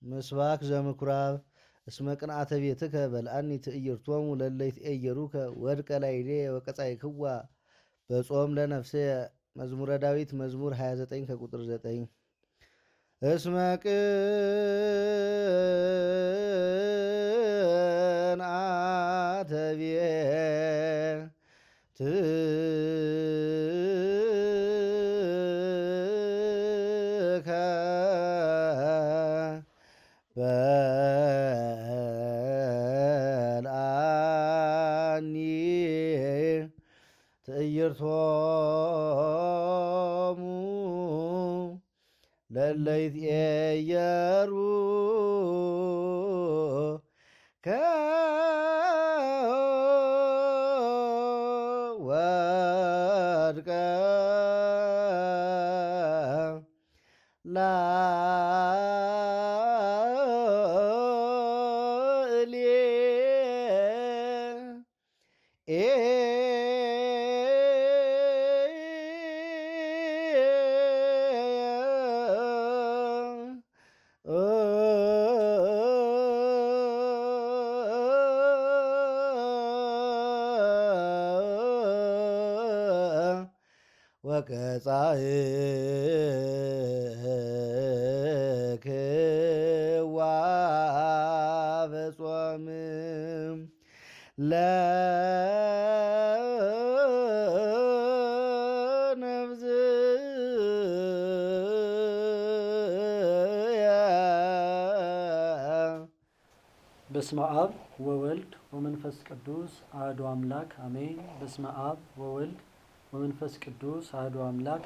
ምስባክ ዘምኩራብ እስመ ቅንዓተ ቤትከ በልአኒ ትዕይርቶሙ ለለይት ኤየሩከ ወድቀ ላይሌ ወቀጻይክዋ በጾም ለነፍሴ። መዝሙረ ዳዊት መዝሙር 29 ከቁጥር 9 እስመ ቅንዓተ ቤትከ በልአኒ ትዕይርቶሙ ለለይትዔየሩ ወድቀ ላዕሌ ወቀጻእክዋ በጾም ለነፍስየ። በስመ አብ ወወልድ ወመንፈስ ቅዱስ አሐዱ አምላክ አሜን። በስመ አብ ወወልድ ወመንፈስ ቅዱስ አሐዱ አምላክ።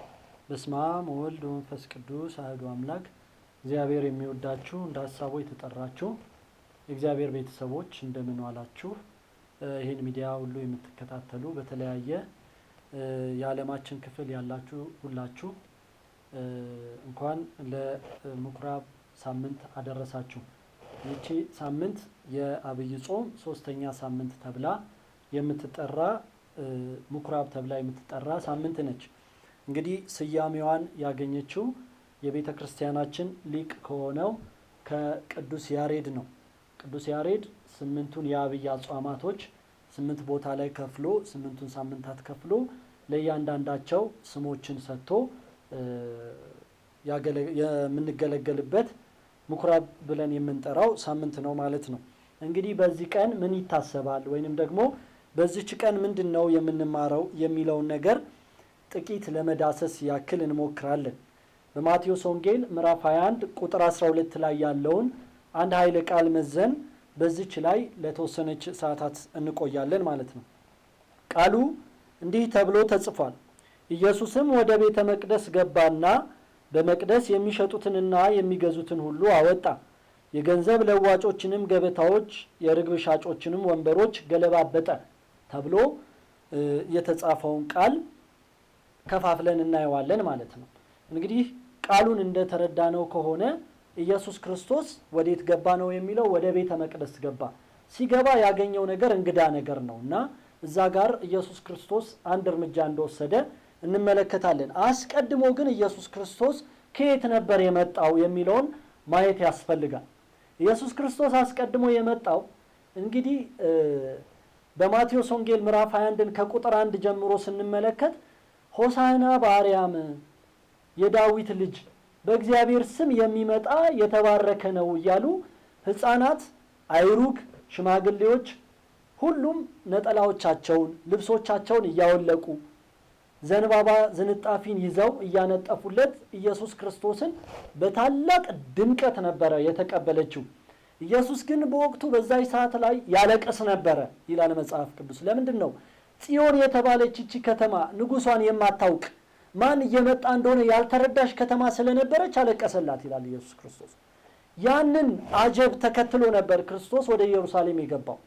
በስመ አብ ወወልድ ወመንፈስ ቅዱስ አሐዱ አምላክ። እግዚአብሔር የሚወዳችሁ እንደ ሐሳቡ የተጠራችሁ የእግዚአብሔር ቤተሰቦች እንደምን ዋላችሁ? ይህን ሚዲያ ሁሉ የምትከታተሉ በተለያየ የዓለማችን ክፍል ያላችሁ ሁላችሁ እንኳን ለምኩራብ ሳምንት አደረሳችሁ። ይቺ ሳምንት የአብይ ጾም 3ኛ ሳምንት ተብላ የምትጠራ ምኩራብ ተብላ የምትጠራ ሳምንት ነች። እንግዲህ ስያሜዋን ያገኘችው የቤተ ክርስቲያናችን ሊቅ ከሆነው ከቅዱስ ያሬድ ነው። ቅዱስ ያሬድ 8ቱን የአብይ አጽዋማቶች 8 ቦታ ላይ ከፍሎ 8ቱን ሳምንታት ከፍሎ ለእያንዳንዳቸው ስሞችን ሰጥቶ የምንገለገልበት ምኩራብ ብለን የምንጠራው ሳምንት ነው ማለት ነው። እንግዲህ በዚህ ቀን ምን ይታሰባል ወይንም ደግሞ በዚህች ቀን ምንድነው የምንማረው የሚለውን ነገር ጥቂት ለመዳሰስ ያክል እንሞክራለን። በማቴዎስ ወንጌል ምዕራፍ 21 ቁጥር 12 ላይ ያለውን አንድ ኃይለ ቃል መዘን በዚህች ላይ ለተወሰነች ሰዓታት እንቆያለን ማለት ነው። ቃሉ እንዲህ ተብሎ ተጽፏል። ኢየሱስም ወደ ቤተ መቅደስ ገባና በመቅደስ የሚሸጡትንና የሚገዙትን ሁሉ አወጣ። የገንዘብ ለዋጮችንም ገበታዎች፣ የርግብ ሻጮችንም ወንበሮች ገለባበጠ ተብሎ የተጻፈውን ቃል ከፋፍለን እናየዋለን ማለት ነው። እንግዲህ ቃሉን እንደተረዳነው ከሆነ ኢየሱስ ክርስቶስ ወዴት ገባ ነው የሚለው? ወደ ቤተ መቅደስ ገባ። ሲገባ ያገኘው ነገር እንግዳ ነገር ነው እና እዛ ጋር ኢየሱስ ክርስቶስ አንድ እርምጃ እንደወሰደ እንመለከታለን። አስቀድሞ ግን ኢየሱስ ክርስቶስ ከየት ነበር የመጣው የሚለውን ማየት ያስፈልጋል። ኢየሱስ ክርስቶስ አስቀድሞ የመጣው እንግዲህ በማቴዎስ ወንጌል ምዕራፍ 21 ከቁጥር 1 ጀምሮ ስንመለከት ሆሳዕና በአርያም የዳዊት ልጅ በእግዚአብሔር ስም የሚመጣ የተባረከ ነው እያሉ ሕፃናት፣ አይሩግ፣ ሽማግሌዎች ሁሉም ነጠላዎቻቸውን ልብሶቻቸውን እያወለቁ ዘንባባ ዝንጣፊን ይዘው እያነጠፉለት ኢየሱስ ክርስቶስን በታላቅ ድምቀት ነበረ የተቀበለችው። ኢየሱስ ግን በወቅቱ በዛይ ሰዓት ላይ ያለቅስ ነበረ ይላል መጽሐፍ ቅዱስ። ለምንድን ነው? ጽዮን የተባለች እቺ ከተማ ንጉሷን የማታውቅ ማን እየመጣ እንደሆነ ያልተረዳሽ ከተማ ስለነበረች አለቀሰላት ይላል ኢየሱስ ክርስቶስ። ያንን አጀብ ተከትሎ ነበር ክርስቶስ ወደ ኢየሩሳሌም የገባው።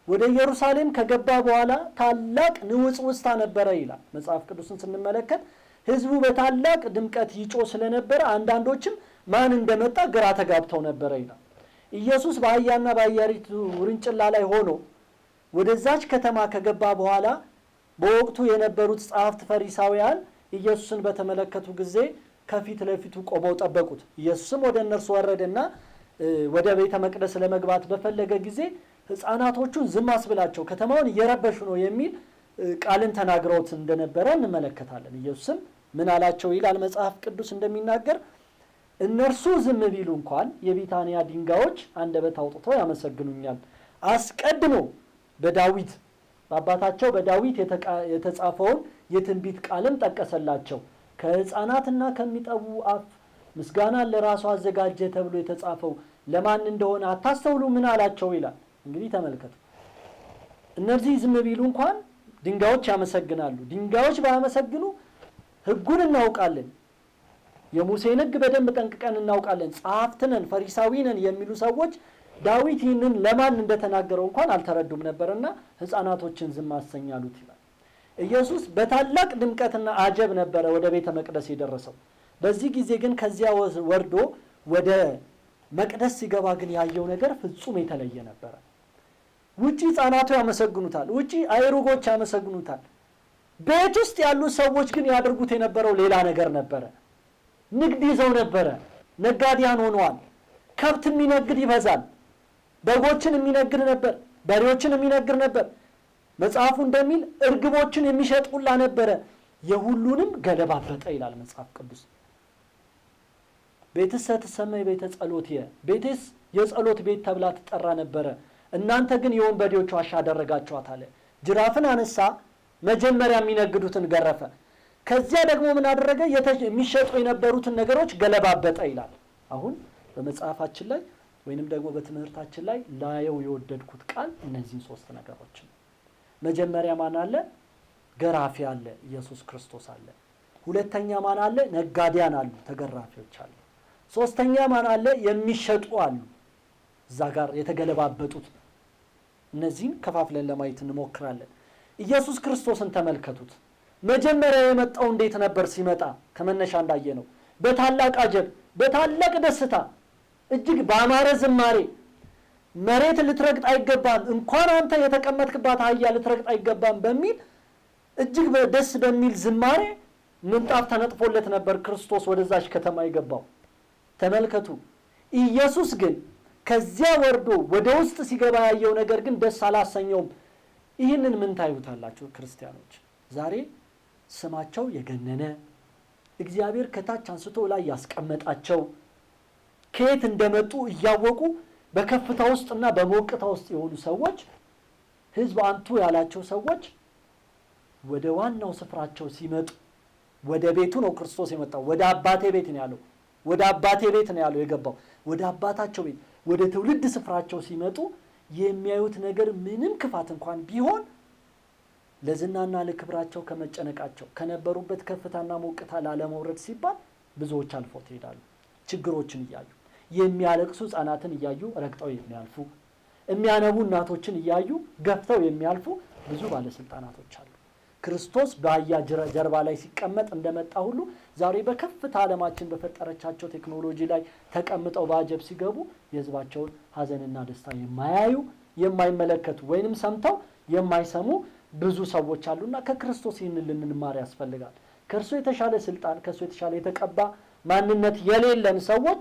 ወደ ኢየሩሳሌም ከገባ በኋላ ታላቅ ንውጽውጽታ ነበረ ይላል መጽሐፍ ቅዱስን ስንመለከት። ህዝቡ በታላቅ ድምቀት ይጮህ ስለነበረ አንዳንዶችም ማን እንደመጣ ግራ ተጋብተው ነበረ ይላል። ኢየሱስ በአህያና በአህያይቱ ውርንጭላ ላይ ሆኖ ወደዛች ከተማ ከገባ በኋላ በወቅቱ የነበሩት ጸሐፍት ፈሪሳውያን ኢየሱስን በተመለከቱ ጊዜ ከፊት ለፊቱ ቆመው ጠበቁት። ኢየሱስም ወደ እነርሱ ወረደና ወደ ቤተ መቅደስ ለመግባት በፈለገ ጊዜ ሕፃናቶቹን ዝም አስብላቸው ከተማውን እየረበሹ ነው የሚል ቃልን ተናግረውት እንደነበረ እንመለከታለን። ኢየሱስም ምን አላቸው ይላል መጽሐፍ ቅዱስ እንደሚናገር እነርሱ ዝም ቢሉ እንኳን የቢታንያ ድንጋዮች አንደበት አውጥተው ያመሰግኑኛል። አስቀድሞ በዳዊት በአባታቸው በዳዊት የተጻፈውን የትንቢት ቃልም ጠቀሰላቸው። ከሕፃናትና ከሚጠቡ አፍ ምስጋናን ለራሱ አዘጋጀ ተብሎ የተጻፈው ለማን እንደሆነ አታስተውሉ ምን አላቸው ይላል። እንግዲህ ተመልከቱ፣ እነዚህ ዝም ቢሉ እንኳን ድንጋዮች ያመሰግናሉ። ድንጋዮች ባያመሰግኑ ሕጉን እናውቃለን፣ የሙሴን ሕግ በደንብ ጠንቅቀን እናውቃለን፣ ጸሐፍት ነን፣ ፈሪሳዊ ነን የሚሉ ሰዎች ዳዊት ይህንን ለማን እንደተናገረው እንኳን አልተረዱም ነበርና ሕፃናቶችን ዝም አሰኛሉት ይላል። ኢየሱስ በታላቅ ድምቀትና አጀብ ነበረ ወደ ቤተ መቅደስ የደረሰው። በዚህ ጊዜ ግን ከዚያ ወርዶ ወደ መቅደስ ሲገባ ግን ያየው ነገር ፍጹም የተለየ ነበረ። ውጪ ሕፃናቱ ያመሰግኑታል፣ ውጪ አይሩጎች ያመሰግኑታል። ቤት ውስጥ ያሉ ሰዎች ግን ያደርጉት የነበረው ሌላ ነገር ነበረ። ንግድ ይዘው ነበረ፣ ነጋዴያን ሆነዋል። ከብት የሚነግድ ይበዛል፣ በጎችን የሚነግድ ነበር፣ በሬዎችን የሚነግድ ነበር። መጽሐፉ እንደሚል እርግቦችን የሚሸጡላ ነበረ። የሁሉንም ገለባበጠ ይላል መጽሐፍ ቅዱስ። ቤትስ ተሰመይ ቤተ ጸሎት ቤትስ የጸሎት ቤት ተብላ ትጠራ ነበረ፣ እናንተ ግን የወንበዴዎች ዋሻ አደረጋችኋት አለ። ጅራፍን አነሳ፣ መጀመሪያ የሚነግዱትን ገረፈ። ከዚያ ደግሞ ምን አደረገ? የሚሸጡ የነበሩትን ነገሮች ገለባበጠ ይላል። አሁን በመጽሐፋችን ላይ ወይንም ደግሞ በትምህርታችን ላይ ላየው የወደድኩት ቃል እነዚህን ሶስት ነገሮች ነው። መጀመሪያ ማን አለ? ገራፊ አለ፣ ኢየሱስ ክርስቶስ አለ። ሁለተኛ ማን አለ? ነጋዴያን አሉ፣ ተገራፊዎች አሉ። ሶስተኛ ማን አለ? የሚሸጡ አሉ፣ እዛ ጋር የተገለባበጡት። እነዚህን ከፋፍለን ለማየት እንሞክራለን። ኢየሱስ ክርስቶስን ተመልከቱት። መጀመሪያ የመጣው እንዴት ነበር? ሲመጣ ከመነሻ እንዳየ ነው በታላቅ አጀብ፣ በታላቅ ደስታ፣ እጅግ ባማረ ዝማሬ። መሬት ልትረግጥ አይገባም፣ እንኳን አንተ የተቀመጥክባት አህያ ልትረግጥ አይገባም በሚል እጅግ ደስ በሚል ዝማሬ ምንጣፍ ተነጥፎለት ነበር ክርስቶስ ወደዛች ከተማ የገባው። ተመልከቱ። ኢየሱስ ግን ከዚያ ወርዶ ወደ ውስጥ ሲገባ ያየው ነገር ግን ደስ አላሰኘውም። ይህንን ምን ታዩታላችሁ ክርስቲያኖች? ዛሬ ስማቸው የገነነ እግዚአብሔር ከታች አንስቶ ላይ ያስቀመጣቸው ከየት እንደመጡ እያወቁ በከፍታ ውስጥና በሞቅታ ውስጥ የሆኑ ሰዎች፣ ሕዝብ አንቱ ያላቸው ሰዎች ወደ ዋናው ስፍራቸው ሲመጡ፣ ወደ ቤቱ ነው ክርስቶስ የመጣው። ወደ አባቴ ቤት ነው ያለው። ወደ አባቴ ቤት ነው ያለው የገባው። ወደ አባታቸው ቤት፣ ወደ ትውልድ ስፍራቸው ሲመጡ የሚያዩት ነገር ምንም ክፋት እንኳን ቢሆን ለዝናና ለክብራቸው ከመጨነቃቸው ከነበሩበት ከፍታና ሞቅታ ላለመውረድ ሲባል ብዙዎች አልፎት ይሄዳሉ። ችግሮችን እያዩ የሚያለቅሱ ሕፃናትን እያዩ ረግጠው የሚያልፉ፣ የሚያነቡ እናቶችን እያዩ ገፍተው የሚያልፉ ብዙ ባለስልጣናቶች አሉ። ክርስቶስ በአህያ ጀርባ ላይ ሲቀመጥ እንደመጣ ሁሉ ዛሬ በከፍታ ዓለማችን በፈጠረቻቸው ቴክኖሎጂ ላይ ተቀምጠው በአጀብ ሲገቡ የሕዝባቸውን ሐዘንና ደስታ የማያዩ የማይመለከቱ ወይንም ሰምተው የማይሰሙ ብዙ ሰዎች አሉና ከክርስቶስ ይህንን ልንማር ያስፈልጋል። ከእርሱ የተሻለ ስልጣን፣ ከእርሱ የተሻለ የተቀባ ማንነት የሌለን ሰዎች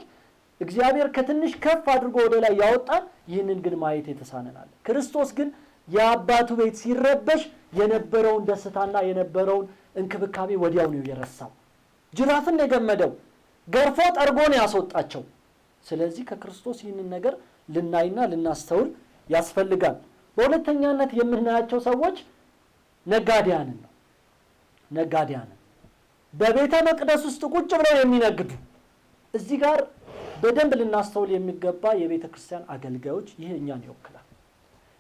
እግዚአብሔር ከትንሽ ከፍ አድርጎ ወደ ላይ ያወጣል። ይህንን ግን ማየት የተሳነናል። ክርስቶስ ግን የአባቱ ቤት ሲረበሽ የነበረውን ደስታና የነበረውን እንክብካቤ ወዲያው ነው የረሳው። ጅራፍን የገመደው ገርፎ ጠርጎ ነው ያስወጣቸው። ስለዚህ ከክርስቶስ ይህንን ነገር ልናይና ልናስተውል ያስፈልጋል። በሁለተኛነት የምናያቸው ሰዎች ነጋዴያንን ነው። ነጋዴያንን በቤተ መቅደስ ውስጥ ቁጭ ብለው የሚነግዱ። እዚህ ጋር በደንብ ልናስተውል የሚገባ የቤተ ክርስቲያን አገልጋዮች፣ ይህ እኛን ይወክላል።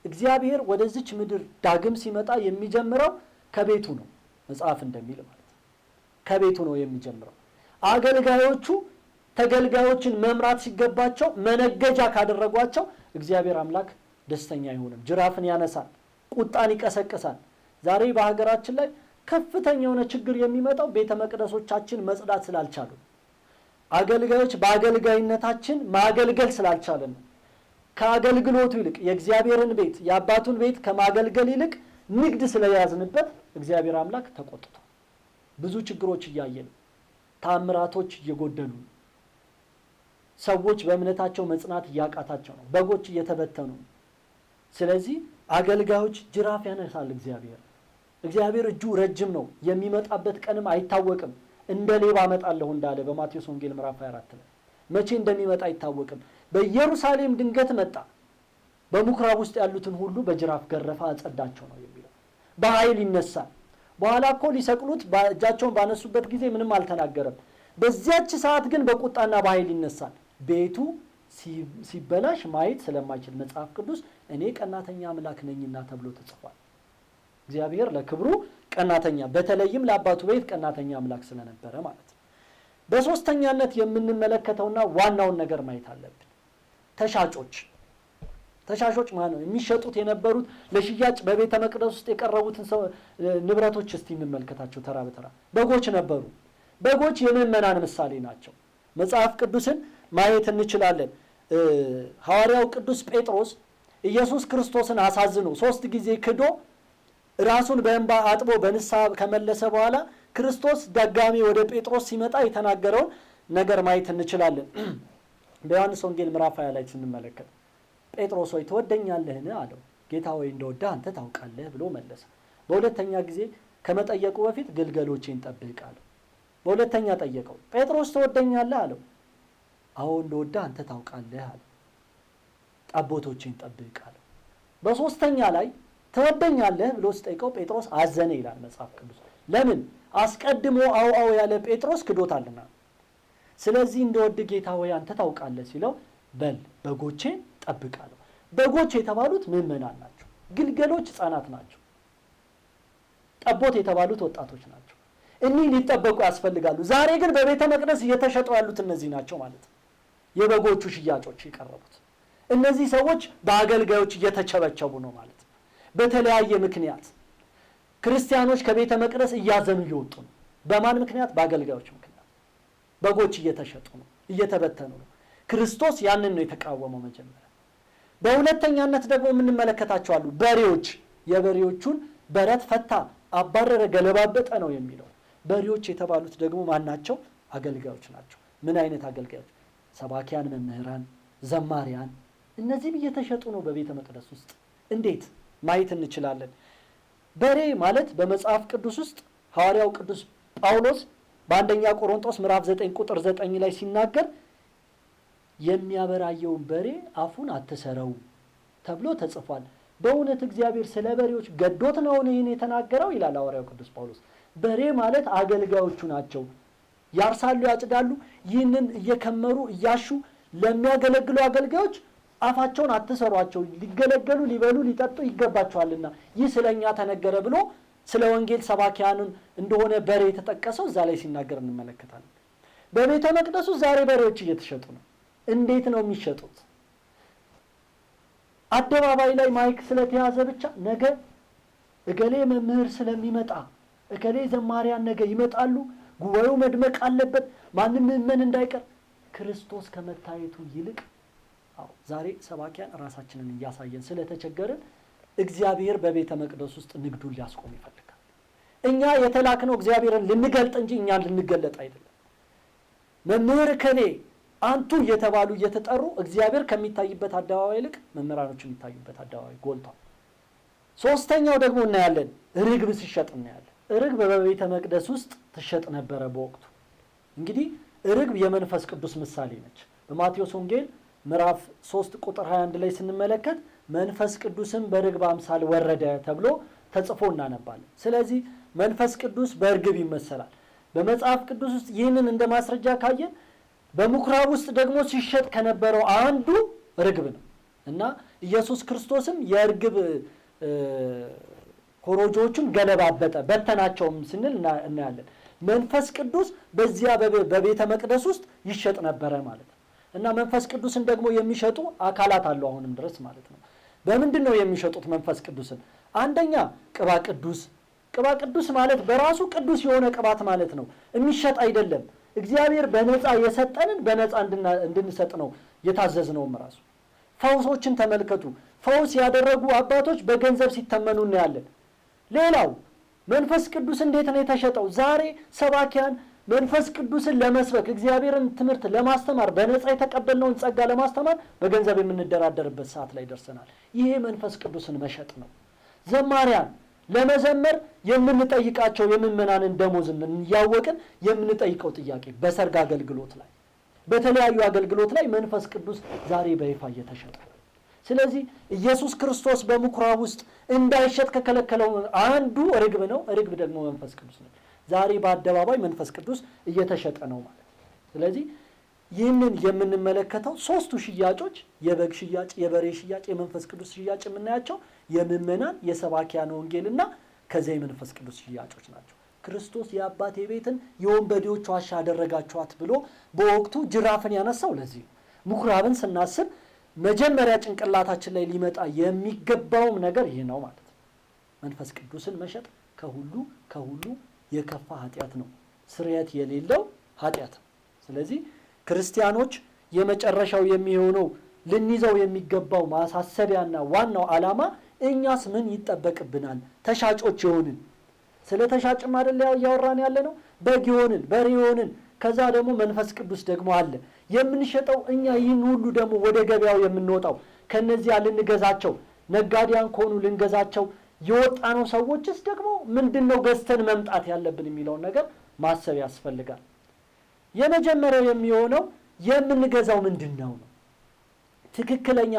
እግዚአብሔር ወደዚች ምድር ዳግም ሲመጣ የሚጀምረው ከቤቱ ነው። መጽሐፍ እንደሚል ማለት ነው፣ ከቤቱ ነው የሚጀምረው። አገልጋዮቹ ተገልጋዮችን መምራት ሲገባቸው መነገጃ ካደረጓቸው እግዚአብሔር አምላክ ደስተኛ አይሆንም። ጅራፍን ያነሳል፣ ቁጣን ይቀሰቅሳል። ዛሬ በሀገራችን ላይ ከፍተኛ የሆነ ችግር የሚመጣው ቤተ መቅደሶቻችን መጽዳት ስላልቻሉ፣ አገልጋዮች በአገልጋይነታችን ማገልገል ስላልቻለን ነው። ከአገልግሎቱ ይልቅ የእግዚአብሔርን ቤት የአባቱን ቤት ከማገልገል ይልቅ ንግድ ስለያዝንበት እግዚአብሔር አምላክ ተቆጥቷል። ብዙ ችግሮች እያየን፣ ታምራቶች እየጎደሉ፣ ሰዎች በእምነታቸው መጽናት እያቃታቸው ነው። በጎች እየተበተኑ ነው። ስለዚህ አገልጋዮች ጅራፍ ያነሳል እግዚአብሔር እጁ ረጅም ነው፣ የሚመጣበት ቀንም አይታወቅም። እንደ ሌባ እመጣለሁ እንዳለ በማቴዎስ ወንጌል ምዕራፍ 24 ላይ መቼ እንደሚመጣ አይታወቅም። በኢየሩሳሌም ድንገት መጣ፣ በምኩራብ ውስጥ ያሉትን ሁሉ በጅራፍ ገረፋ አጸዳቸው ነው የሚለው። በኃይል ይነሳል። በኋላ እኮ ሊሰቅሉት እጃቸውን ባነሱበት ጊዜ ምንም አልተናገረም። በዚያች ሰዓት ግን በቁጣና በኃይል ይነሳል። ቤቱ ሲበላሽ ማየት ስለማይችል መጽሐፍ ቅዱስ እኔ ቀናተኛ አምላክ ነኝና ተብሎ ተጽፏል። እግዚአብሔር ለክብሩ ቀናተኛ፣ በተለይም ለአባቱ ቤት ቀናተኛ አምላክ ስለነበረ ማለት ነው። በሶስተኛነት የምንመለከተውና ዋናውን ነገር ማየት አለብን። ተሻጮች ማለት ነው። የሚሸጡት የነበሩት ለሽያጭ በቤተ መቅደስ ውስጥ የቀረቡትን ንብረቶች እስቲ እንመልከታቸው ተራ በተራ። በጎች ነበሩ። በጎች የምዕመናን ምሳሌ ናቸው። መጽሐፍ ቅዱስን ማየት እንችላለን። ሐዋርያው ቅዱስ ጴጥሮስ ኢየሱስ ክርስቶስን አሳዝኖ 3 ጊዜ ክዶ ራሱን በእንባ አጥቦ በንስሐ ከመለሰ በኋላ ክርስቶስ ደጋሚ ወደ ጴጥሮስ ሲመጣ የተናገረውን ነገር ማየት እንችላለን። በዮሐንስ ወንጌል ምዕራፍ 20 ላይ ስንመለከት ጴጥሮስ ሆይ ትወደኛለህን አለው። ጌታ ሆይ እንደወደህ አንተ ታውቃለህ ብሎ መለሰ። በሁለተኛ ጊዜ ከመጠየቁ በፊት ግልገሎቼን ጠብቅ አለው። በሁለተኛ ጠየቀው። ጴጥሮስ ትወደኛለህ አለው። አዎ እንደወደህ አንተ ታውቃለህ አለው። ጠቦቶቼን ጠብቅ አለው። በሶስተኛ ላይ ትወደኛለህ ብሎ ሲጠይቀው ጴጥሮስ አዘነ ይላል መጽሐፍ ቅዱስ። ለምን? አስቀድሞ አው ያለ ጴጥሮስ ክዶታልና። ስለዚህ እንደወድ ጌታ ሆይ አንተ ታውቃለህ ሲለው በል በጎቼን ጠብቅ አለው። በጎች የተባሉት ምዕመናን ናቸው። ግልገሎች ሕፃናት ናቸው። ጠቦት የተባሉት ወጣቶች ናቸው። እኒህ ሊጠበቁ ያስፈልጋሉ። ዛሬ ግን በቤተ መቅደስ እየተሸጡ ያሉት እነዚህ ናቸው ማለት ነው። የበጎቹ ሽያጮች የቀረቡት እነዚህ ሰዎች በአገልጋዮች እየተቸበቸቡ ነው ማለት ነው። በተለያየ ምክንያት ክርስቲያኖች ከቤተ መቅደስ እያዘኑ እየወጡ ነው። በማን ምክንያት? በአገልጋዮች ምክንያት። በጎች እየተሸጡ ነው፣ እየተበተኑ ነው። ክርስቶስ ያንን ነው የተቃወመው መጀመሪያ። በሁለተኛነት ደግሞ የምንመለከታቸው አሉ በሬዎች። የበሬዎቹን በረት ፈታ፣ አባረረ፣ ገለባበጠ ነው የሚለው። በሬዎች የተባሉት ደግሞ ማን ናቸው? አገልጋዮች ናቸው። ምን አይነት አገልጋዮች? ሰባኪያን፣ መምህራን፣ ዘማሪያን። እነዚህም እየተሸጡ ነው በቤተ መቅደስ ውስጥ። እንዴት ማየት እንችላለን? በሬ ማለት በመጽሐፍ ቅዱስ ውስጥ ሐዋርያው ቅዱስ ጳውሎስ በአንደኛ ቆሮንቶስ ምዕራፍ 9 ቁጥር 9 ላይ ሲናገር የሚያበራየውን በሬ አፉን አትሰረው ተብሎ ተጽፏል። በእውነት እግዚአብሔር ስለ በሬዎች ገዶት ነው ይህን የተናገረው ይላል ሐዋርያው ቅዱስ ጳውሎስ። በሬ ማለት አገልጋዮቹ ናቸው። ያርሳሉ፣ ያጭዳሉ። ይህንን እየከመሩ እያሹ ለሚያገለግሉ አገልጋዮች አፋቸውን አትሰሯቸው፣ ሊገለገሉ፣ ሊበሉ፣ ሊጠጡ ይገባቸዋልና ይህ ስለኛ ተነገረ ብሎ ስለ ወንጌል ሰባኪያኑን እንደሆነ በሬ የተጠቀሰው እዛ ላይ ሲናገር እንመለከታለን። በቤተ መቅደሱ ዛሬ በሬዎች እየተሸጡ ነው። እንዴት ነው የሚሸጡት? አደባባይ ላይ ማይክ ስለተያዘ ብቻ ነገ እገሌ መምህር ስለሚመጣ እገሌ ዘማሪያን ነገ ይመጣሉ፣ ጉባኤው መድመቅ አለበት፣ ማንም ምዕመን እንዳይቀር ክርስቶስ ከመታየቱ ይልቅ ዛሬ ሰባኪያን ራሳችንን እያሳየን ስለተቸገርን እግዚአብሔር በቤተ መቅደስ ውስጥ ንግዱን ሊያስቆም ይፈልጋል። እኛ የተላክነው እግዚአብሔርን ልንገልጥ እንጂ እኛን ልንገለጥ አይደለም። መምህር ከኔ አንቱ እየተባሉ እየተጠሩ እግዚአብሔር ከሚታይበት አደባባይ ይልቅ መምህራኖች የሚታዩበት አደባባይ ጎልቷል። ሶስተኛው ደግሞ እናያለን፣ ርግብ ሲሸጥ እናያለን። ርግብ በቤተ መቅደስ ውስጥ ትሸጥ ነበረ በወቅቱ። እንግዲህ ርግብ የመንፈስ ቅዱስ ምሳሌ ነች። በማቴዎስ ወንጌል ምዕራፍ 3 ቁጥር 21 ላይ ስንመለከት መንፈስ ቅዱስም በርግብ አምሳል ወረደ ተብሎ ተጽፎ እናነባለን። ስለዚህ መንፈስ ቅዱስ በርግብ ይመሰላል። በመጽሐፍ ቅዱስ ውስጥ ይህንን እንደ ማስረጃ ካየን በምኩራብ ውስጥ ደግሞ ሲሸጥ ከነበረው አንዱ ርግብ ነው እና ኢየሱስ ክርስቶስም የርግብ ኮሮጆዎቹን ገለባበጠ፣ በተናቸውም ስንል እናያለን። መንፈስ ቅዱስ በዚያ በቤተ መቅደስ ውስጥ ይሸጥ ነበረ ማለት ነው እና መንፈስ ቅዱስን ደግሞ የሚሸጡ አካላት አሉ አሁንም ድረስ ማለት ነው። በምንድን ነው የሚሸጡት መንፈስ ቅዱስን? አንደኛ ቅባ ቅዱስ። ቅባ ቅዱስ ማለት በራሱ ቅዱስ የሆነ ቅባት ማለት ነው፣ የሚሸጥ አይደለም። እግዚአብሔር በነፃ የሰጠንን በነፃ እንድንሰጥ ነው የታዘዝነውም ራሱ። ፈውሶችን ተመልከቱ። ፈውስ ያደረጉ አባቶች በገንዘብ ሲተመኑ እናያለን። ሌላው መንፈስ ቅዱስ እንዴት ነው የተሸጠው? ዛሬ ሰባኪያን መንፈስ ቅዱስን ለመስበክ እግዚአብሔርን ትምህርት ለማስተማር በነፃ የተቀበልነውን ጸጋ ለማስተማር በገንዘብ የምንደራደርበት ሰዓት ላይ ደርሰናል። ይሄ መንፈስ ቅዱስን መሸጥ ነው። ዘማሪያን ለመዘመር የምንጠይቃቸው የምእመናንን ደሞዝ እያወቅን የምንጠይቀው ጥያቄ በሰርግ አገልግሎት ላይ በተለያዩ አገልግሎት ላይ መንፈስ ቅዱስ ዛሬ በይፋ እየተሸጠ ነው። ስለዚህ ኢየሱስ ክርስቶስ በምኩራብ ውስጥ እንዳይሸጥ ከከለከለው አንዱ ርግብ ነው። ርግብ ደግሞ መንፈስ ቅዱስ ነው። ዛሬ በአደባባይ መንፈስ ቅዱስ እየተሸጠ ነው ማለት ነው። ስለዚህ ይህንን የምንመለከተው ሶስቱ ሽያጮች የበግ ሽያጭ፣ የበሬ ሽያጭ፣ የመንፈስ ቅዱስ ሽያጭ የምናያቸው የምእመናን የሰባኪያን ወንጌልና ከዚያ የመንፈስ ቅዱስ ሽያጮች ናቸው። ክርስቶስ የአባቴ ቤትን የወንበዴዎች ዋሻ አደረጋችኋት ብሎ በወቅቱ ጅራፍን ያነሳው ለዚህ ነው። ምኩራብን ስናስብ መጀመሪያ ጭንቅላታችን ላይ ሊመጣ የሚገባውም ነገር ይህ ነው ማለት ነው። መንፈስ ቅዱስን መሸጥ ከሁሉ የከፋ ኃጢአት ነው። ስርየት የሌለው ኃጢአት ነው። ስለዚህ ክርስቲያኖች የመጨረሻው የሚሆነው ልንይዘው የሚገባው ማሳሰቢያና ዋናው ዓላማ እኛስ ምን ይጠበቅብናል? ተሻጮች የሆንን ስለ ተሻጭም አይደል እያወራን ያለ ነው። በግ የሆንን በሬ የሆንን ከዛ ደግሞ መንፈስ ቅዱስ ደግሞ አለ የምንሸጠው እኛ። ይህን ሁሉ ደግሞ ወደ ገበያው የምንወጣው ከነዚያ ልንገዛቸው ነጋዴያን ከሆኑ ልንገዛቸው የወጣነው ሰዎችስ ደግሞ ምንድነው ገዝተን መምጣት ያለብን የሚለውን ነገር ማሰብ ያስፈልጋል። የመጀመሪያው የሚሆነው የምንገዛው ምንድነው ነው። ትክክለኛ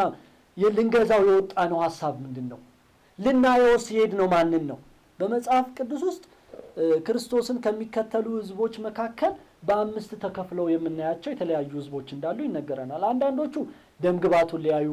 ልንገዛው የወጣነው ሐሳብ ምንድነው? ልናየውስ የሄድነው ማንን ነው? በመጽሐፍ ቅዱስ ውስጥ ክርስቶስን ከሚከተሉ ህዝቦች መካከል በአምስት ተከፍለው የምናያቸው የተለያዩ ህዝቦች እንዳሉ ይነገረናል። አንዳንዶቹ ደምግባቱን ሊያዩ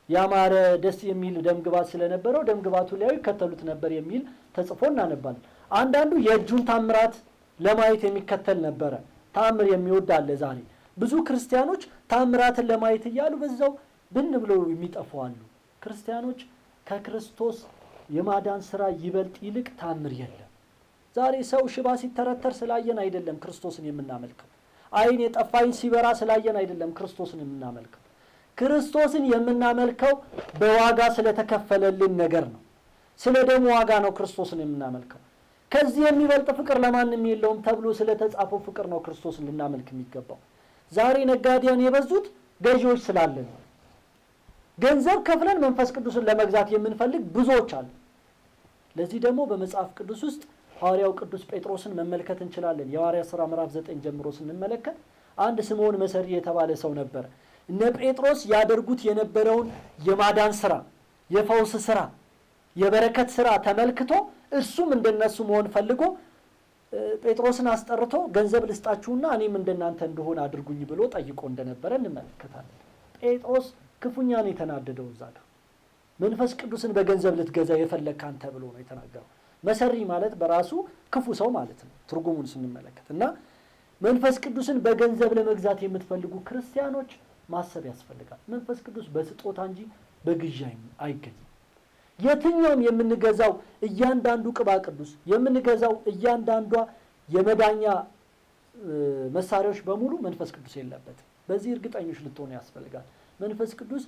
ያማረ ደስ የሚል ደምግባት ስለነበረው ደምግባቱን ሊያዩ ይከተሉት ነበር የሚል ተጽፎ እናነባለን። አንዳንዱ የእጁን ታምራት ለማየት የሚከተል ነበረ። ታምር የሚወድ አለ። ዛሬ ብዙ ክርስቲያኖች ታምራትን ለማየት እያሉ በዛው ብን ብለው የሚጠፉ አሉ። ክርስቲያኖች ከክርስቶስ የማዳን ስራ ይበልጥ ይልቅ ታምር የለም። ዛሬ ሰው ሽባ ሲተረተር ስላየን አይደለም ክርስቶስን የምናመልከው። አይን የጠፋኝ ሲበራ ስላየን አይደለም ክርስቶስን የምናመልከው። ክርስቶስን የምናመልከው በዋጋ ስለተከፈለልን ነገር ነው። ስለ ደሙ ዋጋ ነው ክርስቶስን የምናመልከው። ከዚህ የሚበልጥ ፍቅር ለማንም የለውም ተብሎ ስለተጻፈው ፍቅር ነው ክርስቶስን ልናመልክ የሚገባው። ዛሬ ነጋዴያን የበዙት ገዢዎች ስላለን ነው። ገንዘብ ከፍለን መንፈስ ቅዱስን ለመግዛት የምንፈልግ ብዙዎች አሉ። ለዚህ ደግሞ በመጽሐፍ ቅዱስ ውስጥ ሐዋርያው ቅዱስ ጴጥሮስን መመልከት እንችላለን። የሐዋርያት ሥራ ምዕራፍ 9 ጀምሮ ስንመለከት አንድ ስምዖን መሰሪ የተባለ ሰው ነበር። እነ ጴጥሮስ ያደርጉት የነበረውን የማዳን ስራ፣ የፈውስ ስራ፣ የበረከት ስራ ተመልክቶ እርሱም እንደነሱ መሆን ፈልጎ ጴጥሮስን አስጠርቶ ገንዘብ ልስጣችሁና እኔም እንደናንተ እንደሆነ አድርጉኝ ብሎ ጠይቆ እንደነበረ እንመለከታለን። ጴጥሮስ ክፉኛ ነው የተናደደው። እዛ ጋር መንፈስ ቅዱስን በገንዘብ ልትገዛ የፈለግህ አንተ ብሎ ነው የተናገረው። መሰሪ ማለት በራሱ ክፉ ሰው ማለት ነው ትርጉሙን ስንመለከት። እና መንፈስ ቅዱስን በገንዘብ ለመግዛት የምትፈልጉ ክርስቲያኖች ማሰብ ያስፈልጋል። መንፈስ ቅዱስ በስጦታ እንጂ በግዢ አይገኝም። የትኛውም የምንገዛው እያንዳንዱ ቅባ ቅዱስ የምንገዛው እያንዳንዷ የመዳኛ መሳሪያዎች በሙሉ መንፈስ ቅዱስ የለበትም። በዚህ እርግጠኞች ልትሆኑ ያስፈልጋል። መንፈስ ቅዱስ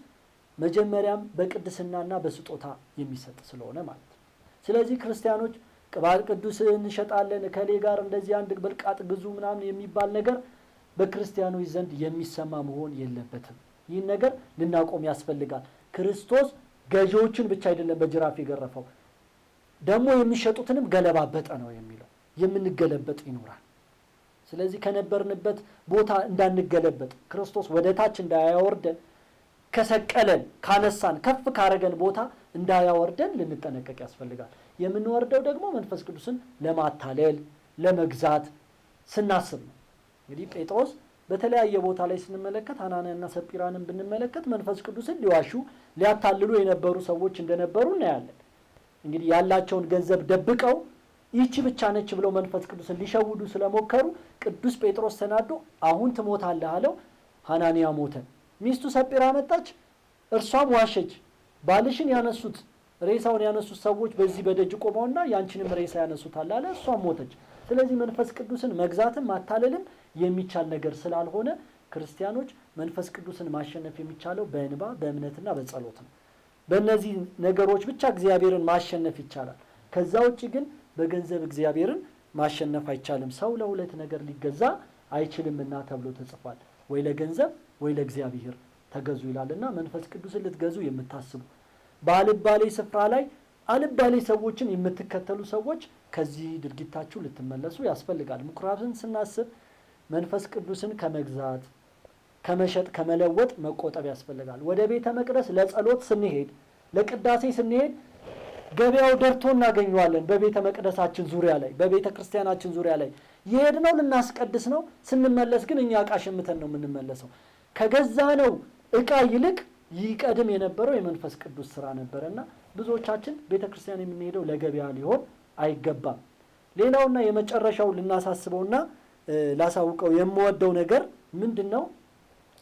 መጀመሪያም በቅድስናና በስጦታ የሚሰጥ ስለሆነ ማለት ነው። ስለዚህ ክርስቲያኖች ቅባ ቅዱስ እንሸጣለን ከሌ ጋር እንደዚህ አንድ ብልቃጥ ግዙ ምናምን የሚባል ነገር በክርስቲያኖች ዘንድ የሚሰማ መሆን የለበትም። ይህን ነገር ልናቆም ያስፈልጋል። ክርስቶስ ገዢዎችን ብቻ አይደለም በጅራፍ የገረፈው፣ ደግሞ የሚሸጡትንም ገለባበጠ ነው የሚለው። የምንገለበጥ ይኖራል። ስለዚህ ከነበርንበት ቦታ እንዳንገለበጥ ክርስቶስ ወደ ታች እንዳያወርደን ከሰቀለን ካነሳን ከፍ ካረገን ቦታ እንዳያወርደን ልንጠነቀቅ ያስፈልጋል። የምንወርደው ደግሞ መንፈስ ቅዱስን ለማታለል ለመግዛት ስናስብ ነው። እንግዲህ ጴጥሮስ በተለያየ ቦታ ላይ ስንመለከት ሐናንያና ሰጲራንን ብንመለከት መንፈስ ቅዱስን ሊዋሹ ሊያታልሉ የነበሩ ሰዎች እንደነበሩ እናያለን። እንግዲህ ያላቸውን ገንዘብ ደብቀው ይህች ብቻ ነች ብለው መንፈስ ቅዱስን ሊሸውዱ ስለሞከሩ ቅዱስ ጴጥሮስ ተናዶ አሁን ትሞታለህ አለው። ሐናንያ ሞተ። ሚስቱ ሰጲራ መጣች፣ እርሷም ዋሸች። ባልሽን ያነሱት ሬሳውን ያነሱት ሰዎች በዚህ በደጅ ቆመውና ያንቺንም ሬሳ ያነሱታል አለ። እሷም ሞተች። ስለዚህ መንፈስ ቅዱስን መግዛትም ማታለልም የሚቻል ነገር ስላልሆነ ክርስቲያኖች መንፈስ ቅዱስን ማሸነፍ የሚቻለው በእንባ በእምነትና በጸሎት ነው። በእነዚህ ነገሮች ብቻ እግዚአብሔርን ማሸነፍ ይቻላል። ከዛ ውጭ ግን በገንዘብ እግዚአብሔርን ማሸነፍ አይቻልም። ሰው ለሁለት ነገር ሊገዛ አይችልምና ተብሎ ተጽፏል። ወይ ለገንዘብ ወይ ለእግዚአብሔር ተገዙ ይላልና መንፈስ ቅዱስን ልትገዙ የምታስቡ በአልባሌ ስፍራ ላይ አልባሌ ሰዎችን የምትከተሉ ሰዎች ከዚህ ድርጊታችሁ ልትመለሱ ያስፈልጋል። ምኩራብን ስናስብ መንፈስ ቅዱስን ከመግዛት ከመሸጥ ከመለወጥ መቆጠብ ያስፈልጋል። ወደ ቤተ መቅደስ ለጸሎት ስንሄድ ለቅዳሴ ስንሄድ ገበያው ደርቶ እናገኘዋለን። በቤተ መቅደሳችን ዙሪያ ላይ በቤተ ክርስቲያናችን ዙሪያ ላይ የሄድነው ልናስቀድስ ነው። ስንመለስ ግን እኛ ዕቃ ሸምተን ነው የምንመለሰው። ከገዛነው ዕቃ ይልቅ ይቀድም የነበረው የመንፈስ ቅዱስ ስራ ነበረና ብዙዎቻችን ቤተ ክርስቲያን የምንሄደው ለገበያ ሊሆን አይገባም። ሌላውና የመጨረሻው ልናሳስበውና ላሳውቀው የምወደው ነገር ምንድነው?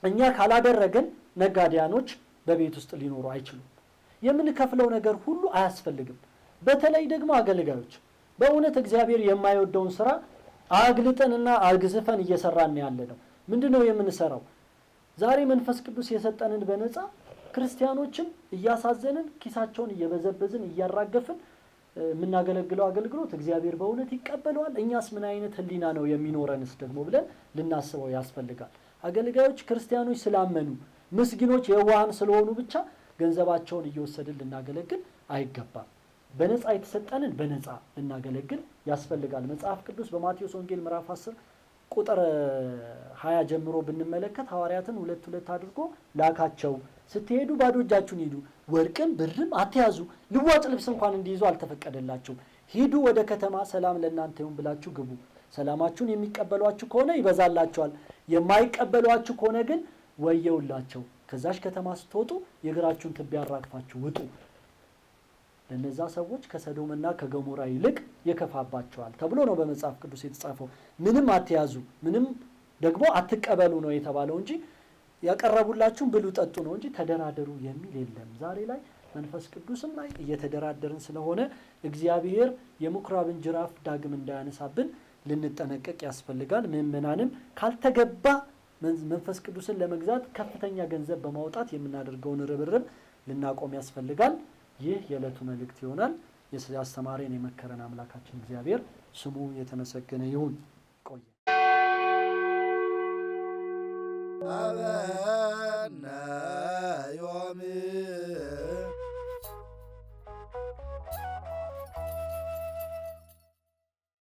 እኛ ካላደረገን ነጋዴያኖች በቤት ውስጥ ሊኖሩ አይችሉም። የምንከፍለው ነገር ሁሉ አያስፈልግም። በተለይ ደግሞ አገልጋዮች በእውነት እግዚአብሔር የማይወደውን ስራ አግልጠንና አግዝፈን እየሰራን ያለ ነው። ምንድነው የምንሰራው? ዛሬ መንፈስ ቅዱስ የሰጠንን በነፃ ክርስቲያኖችን እያሳዘንን ኪሳቸውን እየበዘበዝን እያራገፍን የምናገለግለው አገልግሎት እግዚአብሔር በእውነት ይቀበለዋል? እኛስ ምን አይነት ህሊና ነው የሚኖረንስ ደግሞ ብለን ልናስበው ያስፈልጋል። አገልጋዮች ክርስቲያኖች ስላመኑ ምስኪኖች የዋሃን ስለሆኑ ብቻ ገንዘባቸውን እየወሰድን ልናገለግል አይገባም። በነፃ የተሰጠንን በነፃ ልናገለግል ያስፈልጋል። መጽሐፍ ቅዱስ በማቴዎስ ወንጌል ምዕራፍ 10 ቁጥር 20 ጀምሮ ብንመለከት ሐዋርያትን 2 አድርጎ ላካቸው። ስትሄዱ ባዶ እጃችሁን ሂዱ፣ ወርቅም ብርም አትያዙ፣ ልዋጭ ልብስ እንኳን እንዲይዙ አልተፈቀደላቸውም። ሂዱ፣ ወደ ከተማ ሰላም ለእናንተ ይሁን ብላችሁ ግቡ። ሰላማችሁን የሚቀበሏችሁ ከሆነ ይበዛላችኋል፣ የማይቀበሏችሁ ከሆነ ግን ወየውላቸው። ከዛሽ ከተማ ስትወጡ የእግራችሁን ትቢያ አራግፋችሁ ውጡ። ለነዛ ሰዎች ከሰዶምና ከገሞራ ይልቅ የከፋባቸዋል ተብሎ ነው በመጽሐፍ ቅዱስ የተጻፈው። ምንም አትያዙ፣ ምንም ደግሞ አትቀበሉ ነው የተባለው እንጂ ያቀረቡላችሁን ብሉ ጠጡ ነው እንጂ ተደራደሩ የሚል የለም። ዛሬ ላይ መንፈስ ቅዱስም ላይ እየተደራደርን ስለሆነ እግዚአብሔር የምኩራብን ጅራፍ ዳግም እንዳያነሳብን ልንጠነቀቅ ያስፈልጋል። ምእመናንም ካልተገባ መንፈስ ቅዱስን ለመግዛት ከፍተኛ ገንዘብ በማውጣት የምናደርገውን ርብርብ ልናቆም ያስፈልጋል። ይህ የዕለቱ መልእክት ይሆናል። ያስተማረን የመከረን አምላካችን እግዚአብሔር ስሙ የተመሰገነ ይሁን። ቆየ